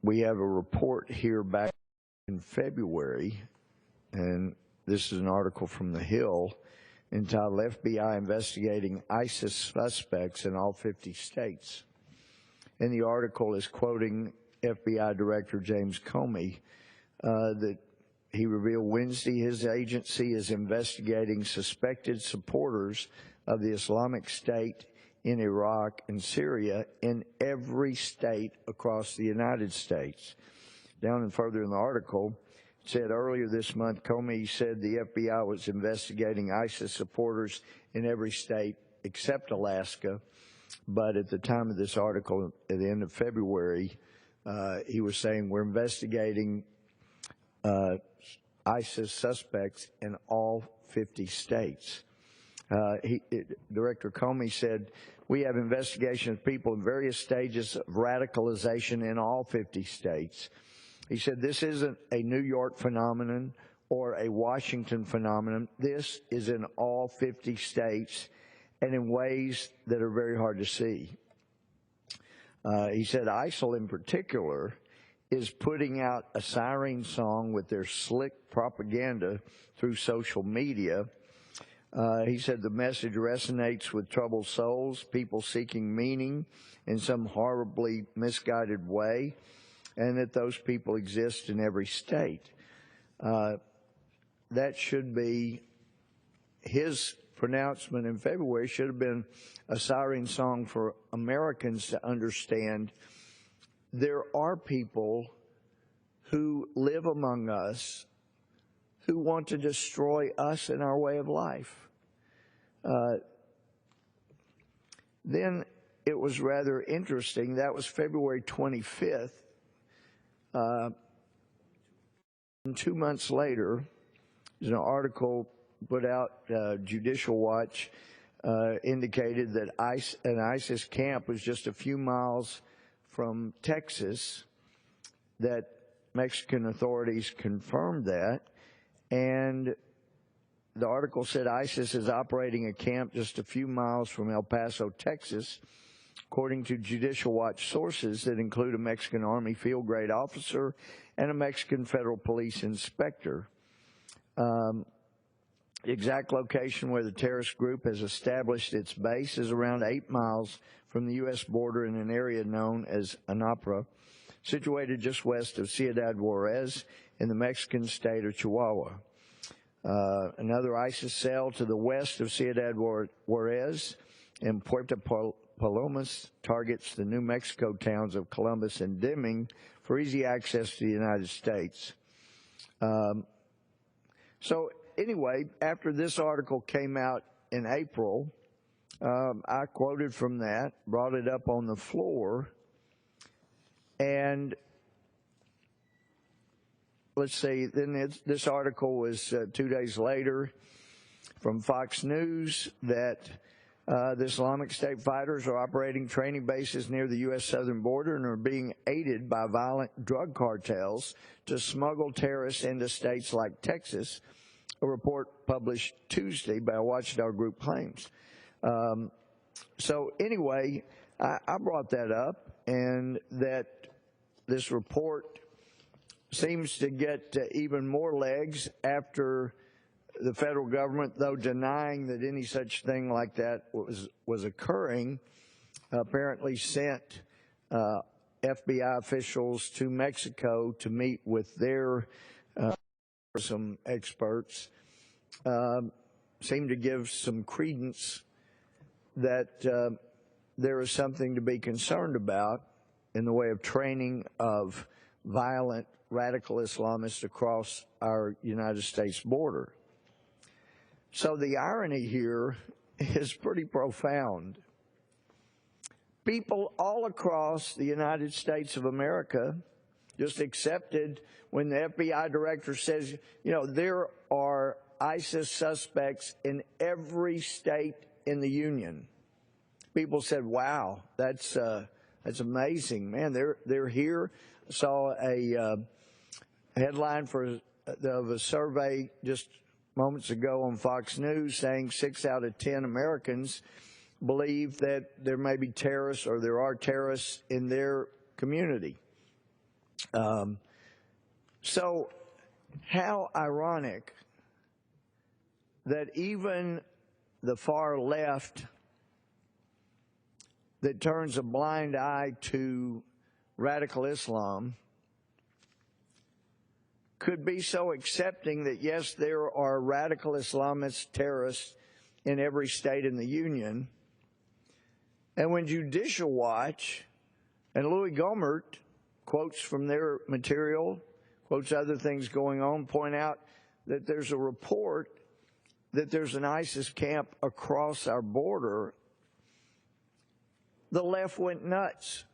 we have a report here back in February, and this is an article from The Hill entitled FBI Investigating ISIS Suspects in All 50 States. And the article is quoting FBI Director James Comey that he revealed Wednesday his agency is investigating suspected supporters of the Islamic State in Iraq and Syria in every state across the United States. Down and further in the article, it said earlier this month, Comey said the FBI was investigating ISIS supporters in every state except Alaska. But at the time of this article, at the end of February, he was saying we're investigating ISIS suspects in all 50 states. Director Comey said, we have investigations of people in various stages of radicalization in all 50 states. He said, this isn't a New York phenomenon or a Washington phenomenon. This is in all 50 states and in ways that are very hard to see. He said ISIL in particular is putting out a siren song with their slick propaganda through social media. He said the message resonates with troubled souls, people seeking meaning in some horribly misguided way, and that those people exist in every state. That should be his pronouncement in February, should have been a siren song for Americans to understand there are people who live among us who want to destroy us and our way of life. Then it was rather interesting. That was February 25th. And 2 months later, there's an article put out, Judicial Watch indicated that an ISIS camp was just a few miles from Texas, that Mexican authorities confirmed that, and the article said ISIS is operating a camp just a few miles from El Paso, Texas, according to Judicial Watch sources that include a Mexican Army field grade officer and a Mexican federal police inspector. The exact location where the terrorist group has established its base is around 8 miles from the U.S. border in an area known as Anapra, situated just west of Ciudad Juarez in the Mexican state of Chihuahua. Another ISIS cell to the west of Ciudad Juarez in Puerto Palomas targets the New Mexico towns of Columbus and Deming for easy access to the United States. So anyway, after this article came out in April, I quoted from that, brought it up on the floor, and let's see, then this article was 2 days later from Fox News that the Islamic State fighters are operating training bases near the U.S. southern border and are being aided by violent drug cartels to smuggle terrorists into states like Texas, a report published Tuesday by a watchdog group claims. So anyway, I brought that up, and that this report seems to get even more legs after the federal government, though denying that any such thing like that was occurring, apparently sent FBI officials to Mexico to meet with their some experts, seem to give some credence that there is something to be concerned about in the way of training of violent radical Islamists across our United States border. So the irony here is pretty profound. People all across the United States of America just accepted when the FBI director says, you know, there are ISIS suspects in every state in the union. People said, wow, that's amazing. Man, they're here. I saw a headline of a survey just moments ago on Fox News saying 6 out of 10 Americans believe that there may be terrorists or there are terrorists in their community. So how ironic that even the far left that turns a blind eye to radical Islam could be so accepting that, yes, there are radical Islamist terrorists in every state in the Union. And when Judicial Watch and Louie Gohmert quotes from their material, quotes other things going on, point out that there's a report that there's an ISIS camp across our border, the left went nuts,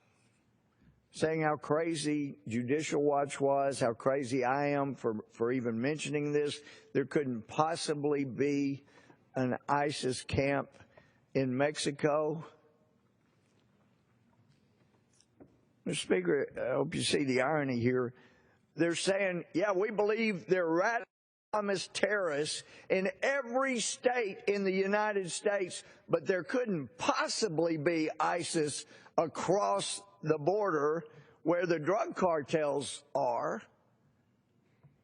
saying how crazy Judicial Watch was, how crazy I am for even mentioning this. There couldn't possibly be an ISIS camp in Mexico. Mr. Speaker, I hope you see the irony here. They're saying, yeah, we believe there are radical Islamist terrorists in every state in the United States, but there couldn't possibly be ISIS across the border where the drug cartels are.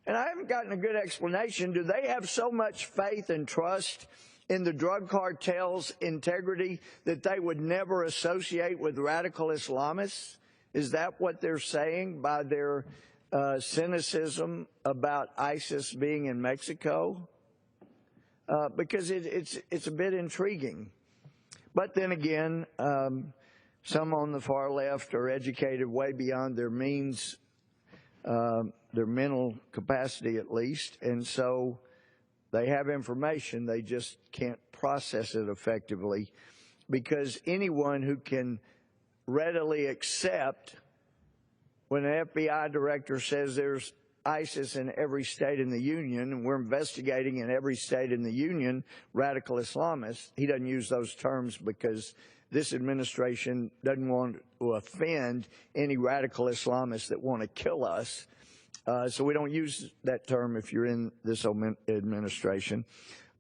And I haven't gotten a good explanation. Do they have so much faith and trust in the drug cartels' integrity that they would never associate with radical Islamists? Is that what they're saying by their cynicism about ISIS being in Mexico? Because it's a bit intriguing. But then again, some on the far left are educated way beyond their means, their mental capacity at least, and so they have information, they just can't process it effectively, because anyone who can readily accept when an FBI director says there's ISIS in every state in the Union, and we're investigating in every state in the Union radical Islamists, he doesn't use those terms because this administration doesn't want to offend any radical Islamists that want to kill us. So we don't use that term if you're in this administration.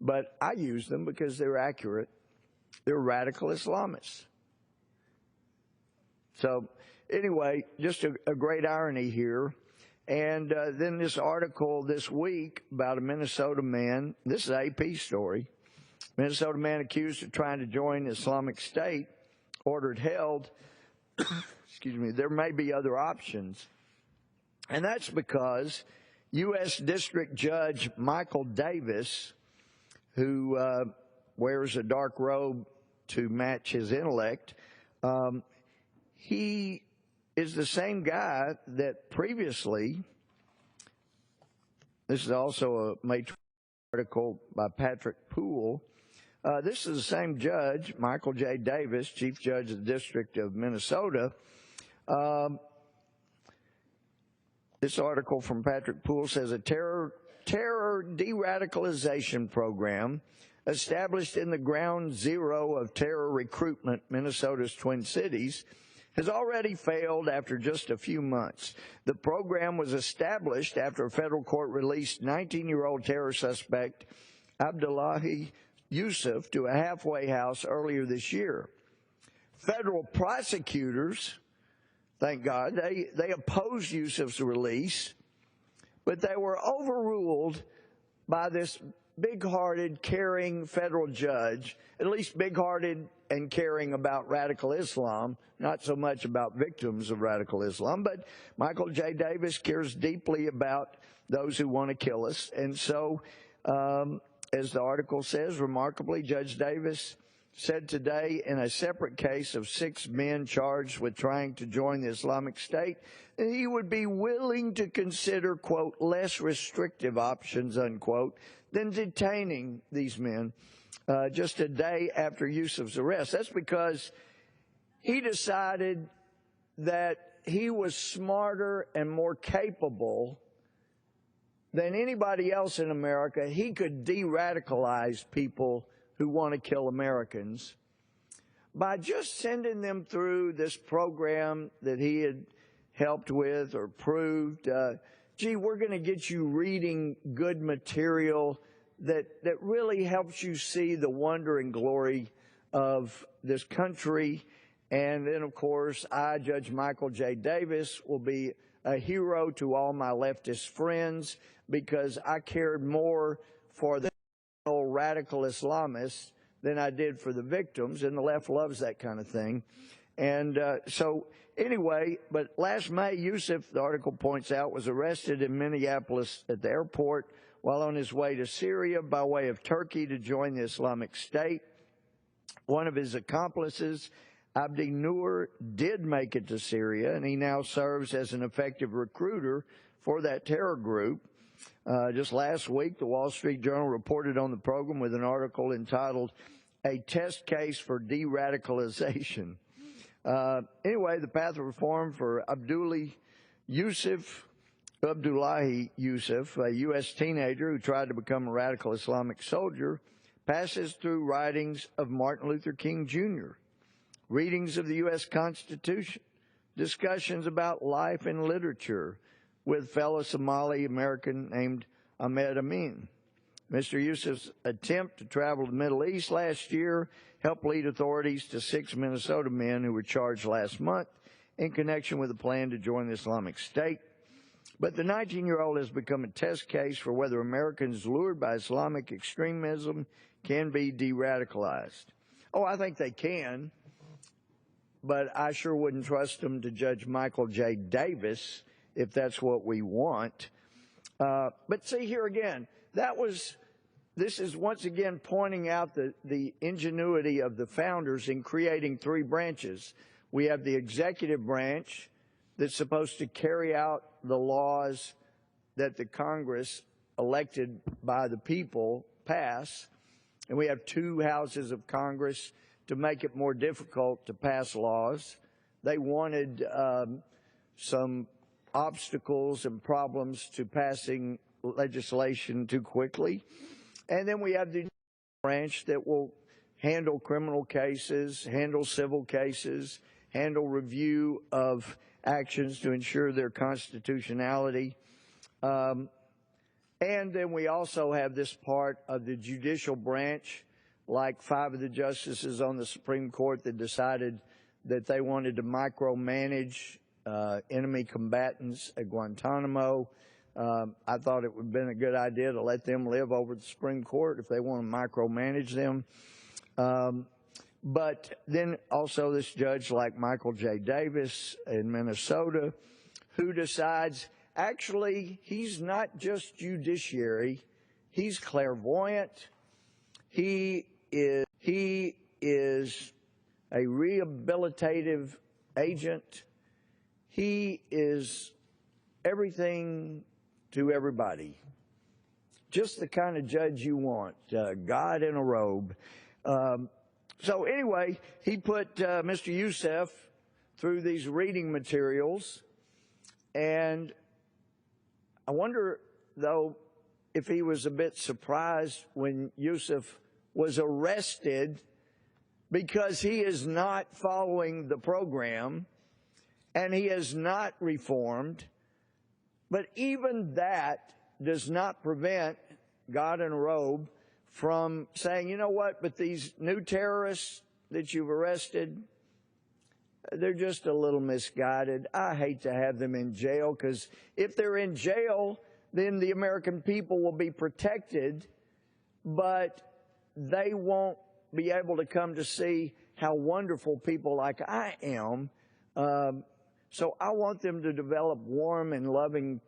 But I use them because they're accurate. They're radical Islamists. So anyway, just a great irony here. And then this article this week about a Minnesota man, this is an AP story, Minnesota man accused of trying to join Islamic State, ordered held. Excuse me, there may be other options. And that's because U.S. District Judge Michael Davis, who wears a dark robe to match his intellect, he is the same guy that previously, this is also a May 20 article by Patrick Poole, this is the same judge, Michael J. Davis, Chief Judge of the District of Minnesota. This article from Patrick Poole says a terror de-radicalization program established in the ground zero of terror recruitment, Minnesota's Twin Cities, has already failed after just a few months. The program was established after a federal court released 19-year-old terror suspect Abdullahi Yusuf to a halfway house earlier this year. Federal prosecutors, thank God, they opposed Yusuf's release, but they were overruled by this big-hearted, caring federal judge, at least big-hearted and caring about radical Islam, not so much about victims of radical Islam, but Michael J. Davis cares deeply about those who want to kill us. And so, as the article says, remarkably, Judge Davis said today in a separate case of 6 men charged with trying to join the Islamic State that he would be willing to consider, quote, less restrictive options, unquote, than detaining these men just a day after Yusuf's arrest. That's because he decided that he was smarter and more capable than anybody else in America. He could de-radicalize people who want to kill Americans by just sending them through this program that he had helped with or approved. Gee, we're going to get you reading good material that really helps you see the wonder and glory of this country. And then, of course, I, Judge Michael J. Davis, will be a hero to all my leftist friends because I cared more for the radical Islamists than I did for the victims, and the left loves that kind of thing. And so anyway, but last May, Yusuf, the article points out, was arrested in Minneapolis at the airport while on his way to Syria by way of Turkey to join the Islamic State. One of his accomplices, Abdi Nur, did make it to Syria, and he now serves as an effective recruiter for that terror group. Just last week, the Wall Street Journal reported on the program with an article entitled, "A Test Case for De-Radicalization." Anyway, the path of reform for Abdullahi Yusuf, a U.S. teenager who tried to become a radical Islamic soldier, passes through writings of Martin Luther King Jr., readings of the U.S. Constitution, discussions about life and literature with fellow Somali American named Ahmed Amin. Mr. Yusuf's attempt to travel to the Middle East last year helped lead authorities to 6 Minnesota men who were charged last month in connection with a plan to join the Islamic State. But the 19-year-old has become a test case for whether Americans lured by Islamic extremism can be de-radicalized. Oh, I think they can, but I sure wouldn't trust them to judge Michael J. Davis if that's what we want. But see, here again, this is once again pointing out the ingenuity of the founders in creating 3 branches. We have the executive branch that's supposed to carry out the laws that the Congress elected by the people pass, and we have 2 houses of Congress to make it more difficult to pass laws. They wanted some obstacles and problems to passing legislation too quickly. And then we have the branch that will handle criminal cases, handle civil cases, handle review of actions to ensure their constitutionality. And then we also have this part of the judicial branch, like 5 of the justices on the Supreme Court that decided that they wanted to micromanage enemy combatants at Guantanamo. I thought it would have been a good idea to let them live over at the Supreme Court if they want to micromanage them. But then also this judge like Michael J. Davis in Minnesota, who decides, actually, he's not just judiciary, he's clairvoyant, he is a rehabilitative agent, he is everything to everybody. Just the kind of judge you want, God in a robe. So anyway, he put Mr. Yusuf through these reading materials, and I wonder, though, if he was a bit surprised when Yusuf was arrested because he is not following the program and he is not reformed. But even that does not prevent God in a robe from saying, you know what, but these new terrorists that you've arrested, they're just a little misguided. I hate to have them in jail, because if they're in jail, then the American people will be protected, but they won't be able to come to see how wonderful people like I am. So I want them to develop warm and loving,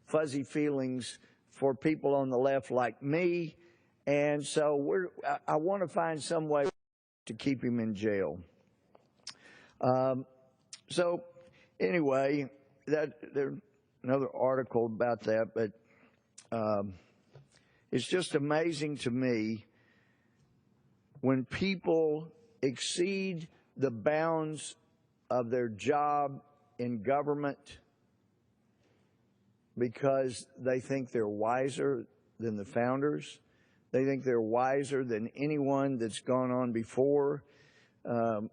fuzzy feelings for people on the left like me. And so I want to find some way to keep him in jail. So anyway, there's another article about that, but it's just amazing to me when people exceed the bounds of their job in government because they think they're wiser than the founders. They think they're wiser than anyone that's gone on before.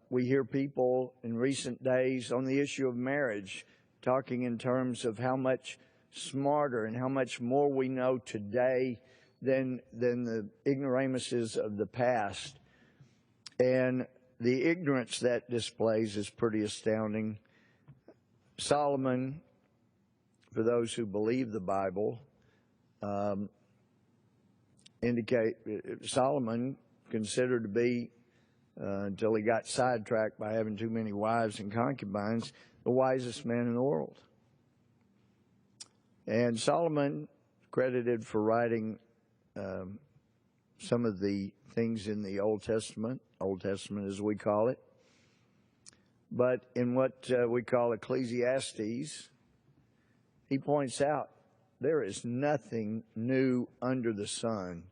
We hear people in recent days on the issue of marriage talking in terms of how much smarter and how much more we know today than the ignoramuses of the past. And the ignorance that displays is pretty astounding. Solomon for those who believe the Bible, indicate Solomon considered to be, until he got sidetracked by having too many wives and concubines, the wisest man in the world. And Solomon credited for writing some of the things in the Old Testament as we call it. But in what we call Ecclesiastes, he points out there is nothing new under the sun.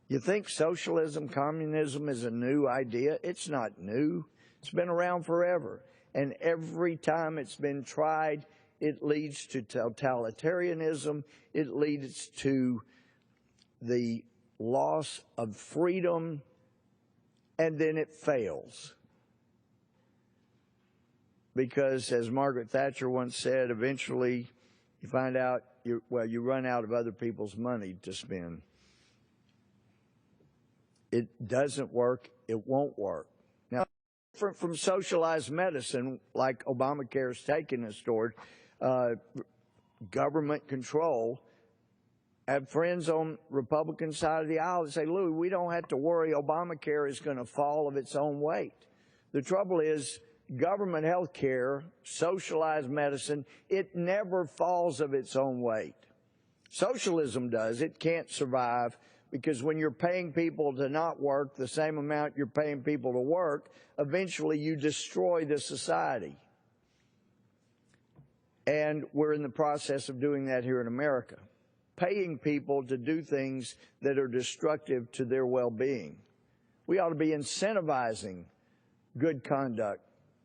You think socialism, communism is a new idea? It's not new. It's been around forever. And every time it's been tried, it leads to totalitarianism. It leads to the loss of freedom, and then it fails. Because, as Margaret Thatcher once said, eventually you find out, you run out of other people's money to spend. It doesn't work. It won't work. Now, different from socialized medicine, like Obamacare is taking us toward, government control. I have friends on Republican side of the aisle that say, Louie, we don't have to worry. Obamacare is going to fall of its own weight. The trouble is, government health care, socialized medicine, it never falls of its own weight. Socialism does. It can't survive because when you're paying people to not work the same amount you're paying people to work, eventually you destroy the society. And we're in the process of doing that here in America, paying people to do things that are destructive to their well-being. We ought to be incentivizing good conduct,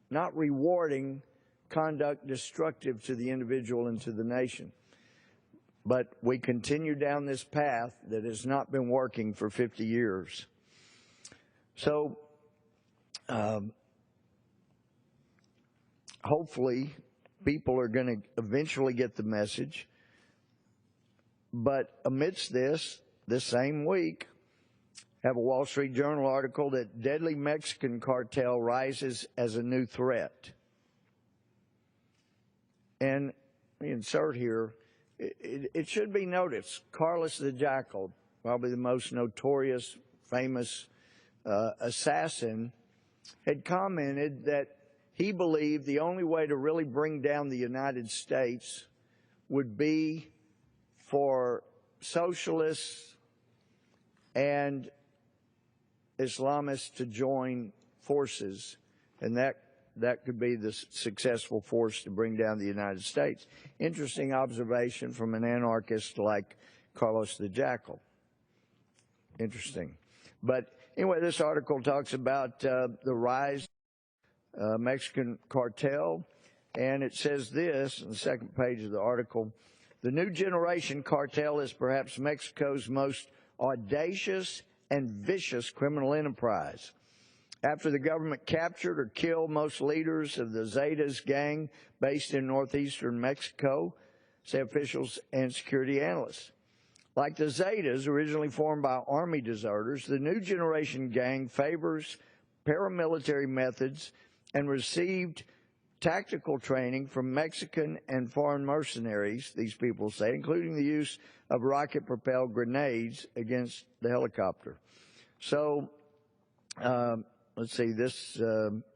not rewarding conduct destructive to the individual and to the nation. But we continue down this path that has not been working for 50 years. So hopefully people are going to eventually get the message. But amidst this same week, have a Wall Street Journal article that deadly Mexican cartel rises as a new threat. And insert here, it should be noticed, Carlos the Jackal, probably the most notorious, famous assassin, had commented that he believed the only way to really bring down the United States would be for socialists and Islamists to join forces, and that could be the successful force to bring down the United States. Interesting observation from an anarchist like Carlos the Jackal. Interesting. But anyway, this article talks about the rise of Mexican cartel, and it says this on the second page of the article: the new generation cartel is perhaps Mexico's most audacious and vicious criminal enterprise. After the government captured or killed most leaders of the Zetas gang based in northeastern Mexico, say officials and security analysts. Like the Zetas, originally formed by army deserters, the new generation gang favors paramilitary methods and received tactical training from Mexican and foreign mercenaries, these people say, including the use of rocket-propelled grenades against the helicopter. So, let's see, this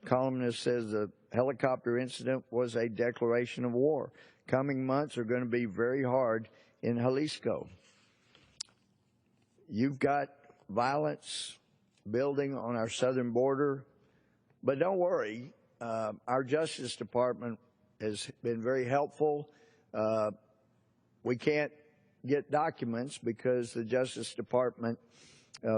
columnist says the helicopter incident was a declaration of war. Coming months are going to be very hard in Jalisco. You've got violence building on our southern border, but don't worry. Our Justice Department has been very helpful. We can't get documents because the Justice Department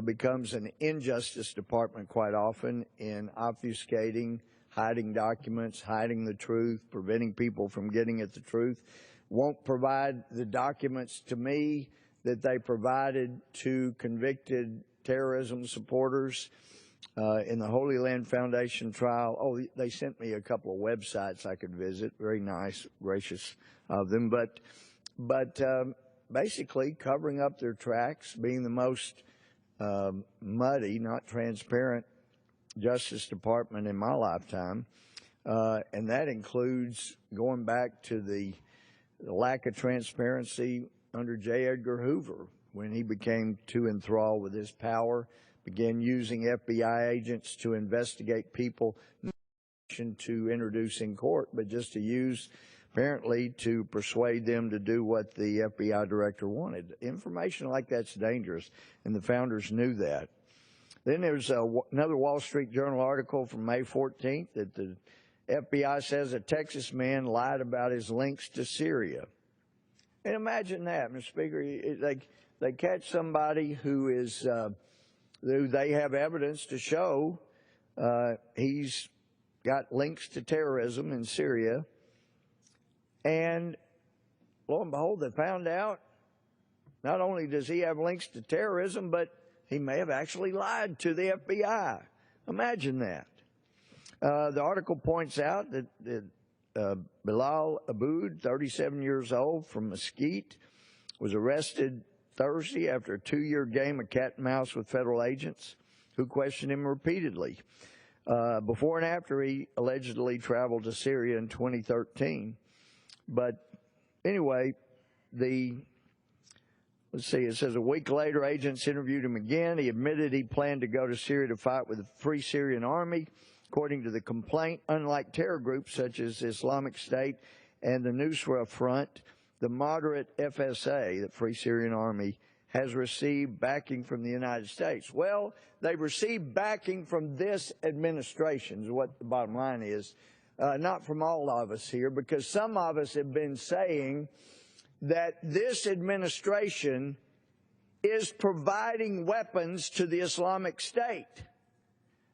becomes an injustice department quite often in obfuscating, hiding documents, hiding the truth, preventing people from getting at the truth. Won't provide the documents to me that they provided to convicted terrorism supporters in the Holy Land Foundation trial. Oh, they sent me a couple of websites I could visit. Very nice, gracious of them. But basically covering up their tracks, being the most muddy, not transparent Justice Department in my lifetime. And that includes going back to the the lack of transparency under J. Edgar Hoover when he became too enthralled with his power, began using FBI agents to investigate people to introduce in court, but just to use apparently to persuade them to do what the FBI director wanted. Information like that's dangerous, and the founders knew that. Then there's another Wall Street Journal article from May 14th that the FBI says a Texas man lied about his links to Syria. And imagine that, Mr. Speaker. They catch somebody who is, who they have evidence to show he's got links to terrorism in Syria. And lo and behold, they found out not only does he have links to terrorism, but he may have actually lied to the FBI. Imagine that. The article points out that Bilal Aboud, 37 years old, from Mesquite, was arrested Thursday after a 2-year game of cat and mouse with federal agents who questioned him repeatedly. Before and after he allegedly traveled to Syria in 2013. But anyway, let's see, it says a week later, agents interviewed him again. He admitted he planned to go to Syria to fight with the Free Syrian Army. According to the complaint, unlike terror groups such as Islamic State and the Nusra Front, the moderate FSA, the Free Syrian Army, has received backing from the United States. Well, they've received backing from this administration, is what the bottom line is. Not from all of us here, because some of us have been saying that this administration is providing weapons to the Islamic State.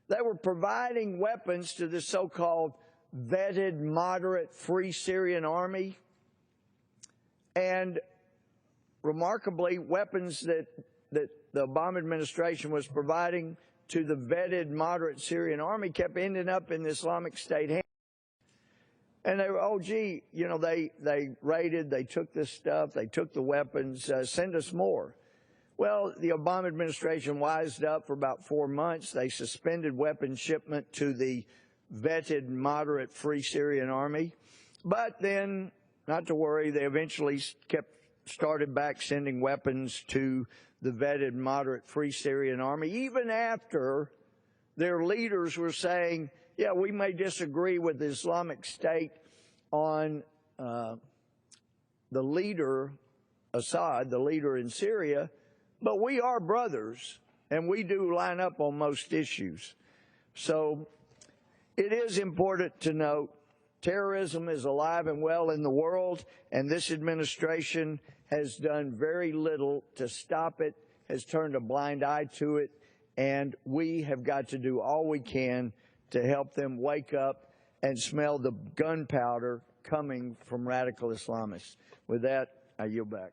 They were providing weapons to the so-called vetted, moderate, Free Syrian Army, and remarkably, weapons that the Obama administration was providing to the vetted, moderate Syrian Army kept ending up in the Islamic State hands. And they were, oh, gee, you know, they raided, they took this stuff, they took the weapons, send us more. Well, the Obama administration wised up for about 4 months. They suspended weapons shipment to the vetted, moderate Free Syrian Army. But then, not to worry, they eventually started back sending weapons to the vetted, moderate Free Syrian Army, even after their leaders were saying, yeah, we may disagree with the Islamic State on the leader, Assad, the leader in Syria, but we are brothers, and we do line up on most issues. So it is important to note terrorism is alive and well in the world, and this administration has done very little to stop it, has turned a blind eye to it, and we have got to do all we can to help them wake up and smell the gunpowder coming from radical Islamists. With that, I yield back.